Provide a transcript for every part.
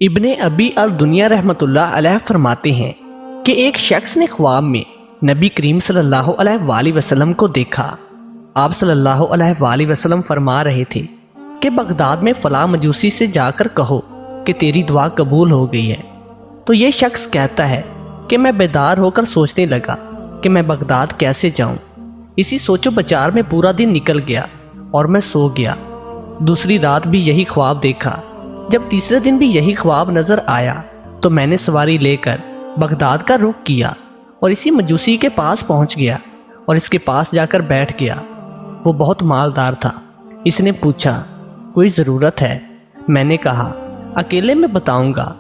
ابن ابی الدنیا رحمۃ اللہ علیہ فرماتے ہیں کہ ایک شخص نے خواب میں نبی کریم صلی اللہ علیہ وآلہ وسلم کو دیکھا۔ آپ صلی اللہ علیہ وآلہ وسلم فرما رہے تھے کہ بغداد میں فلاں مجوسی سے جا کر کہو کہ تیری دعا قبول ہو گئی ہے۔ تو یہ شخص کہتا ہے کہ میں بیدار ہو کر سوچنے لگا کہ میں بغداد کیسے جاؤں۔ اسی سوچ و بچار میں پورا دن نکل گیا اور میں سو گیا۔ دوسری رات بھی یہی خواب دیکھا۔ جب تیسرے دن بھی یہی خواب نظر آیا تو میں نے سواری لے کر بغداد کا رخ کیا اور اسی مجوسی کے پاس پہنچ گیا اور اس کے پاس جا کر بیٹھ گیا۔ وہ بہت مالدار تھا۔ اس نے پوچھا کوئی ضرورت ہے؟ میں نے کہا اکیلے میں بتاؤں گا۔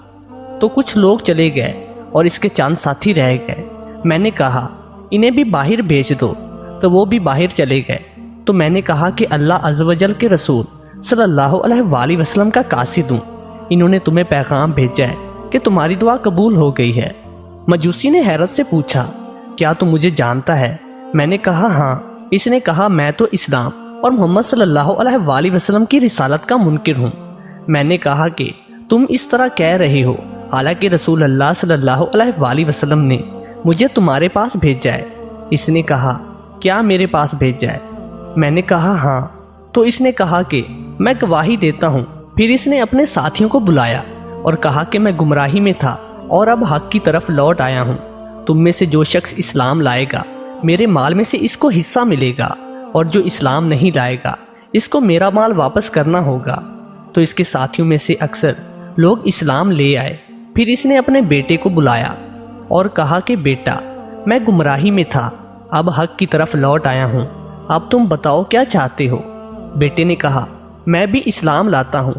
تو کچھ لوگ چلے گئے اور اس کے چند ساتھی رہ گئے۔ میں نے کہا انہیں بھی باہر بھیج دو، تو وہ بھی باہر چلے گئے۔ تو میں نے کہا کہ اللہ عز و جل کے رسول صلی اللہ علیہ وآلہ وسلم کا قاصد ہوں، انہوں نے تمہیں پیغام بھیجا ہے کہ تمہاری دعا قبول ہو گئی ہے۔ مجوسی نے حیرت سے پوچھا کیا تم مجھے جانتا ہے؟ میں نے کہا ہاں۔ اس نے کہا میں تو اسلام اور محمد صلی اللہ علیہ وآلہ وسلم کی رسالت کا منکر ہوں۔ میں نے کہا کہ تم اس طرح کہہ رہے ہو حالانکہ رسول اللہ صلی اللہ علیہ وآلہ وسلم نے مجھے تمہارے پاس بھیجا ہے۔ اس نے کہا کیا میرے پاس بھیجا ہے؟ میں نے کہا ہاں۔ تو اس نے کہا کہ میں گواہی دیتا ہوں۔ پھر اس نے اپنے ساتھیوں کو بلایا اور کہا کہ میں گمراہی میں تھا اور اب حق کی طرف لوٹ آیا ہوں۔ تم میں سے جو شخص اسلام لائے گا میرے مال میں سے اس کو حصہ ملے گا، اور جو اسلام نہیں لائے گا اس کو میرا مال واپس کرنا ہوگا۔ تو اس کے ساتھیوں میں سے اکثر لوگ اسلام لے آئے۔ پھر اس نے اپنے بیٹے کو بلایا اور کہا کہ بیٹا میں گمراہی میں تھا، اب حق کی طرف لوٹ آیا ہوں، اب تم بتاؤ کیا چاہتے ہو؟ بیٹے نے کہا میں بھی اسلام لاتا ہوں۔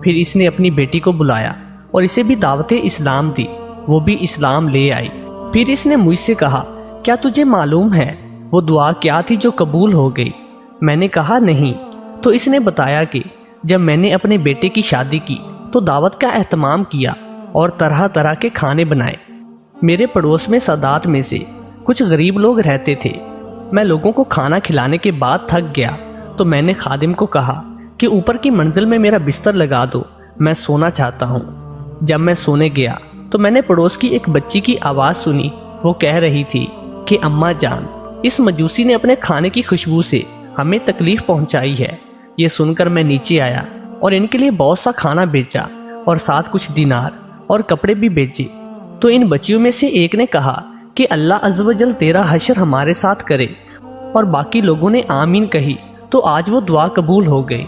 پھر اس نے اپنی بیٹی کو بلایا اور اسے بھی دعوت اسلام دی، وہ بھی اسلام لے آئی۔ پھر اس نے مجھ سے کہا کیا تجھے معلوم ہے وہ دعا کیا تھی جو قبول ہو گئی؟ میں نے کہا نہیں۔ تو اس نے بتایا کہ جب میں نے اپنے بیٹے کی شادی کی تو دعوت کا اہتمام کیا اور طرح طرح کے کھانے بنائے۔ میرے پڑوس میں سادات میں سے کچھ غریب لوگ رہتے تھے۔ میں لوگوں کو کھانا کھلانے کے بعد تھک گیا تو میں نے خادم کو کہا کہ اوپر کی منزل میں میرا بستر لگا دو، میں سونا چاہتا ہوں۔ جب میں سونے گیا تو میں نے پڑوس کی ایک بچی کی آواز سنی۔ وہ کہہ رہی تھی کہ اماں جان اس مجوسی نے اپنے کھانے کی خوشبو سے ہمیں تکلیف پہنچائی ہے۔ یہ سن کر میں نیچے آیا اور ان کے لیے بہت سا کھانا بھیجا اور ساتھ کچھ دینار اور کپڑے بھی بھیجے۔ تو ان بچیوں میں سے ایک نے کہا کہ اللہ عز و جل تیرا حشر ہمارے ساتھ کرے، اور باقی لوگوں نے آمین کہی۔ تو آج وہ دعا قبول ہو گئی۔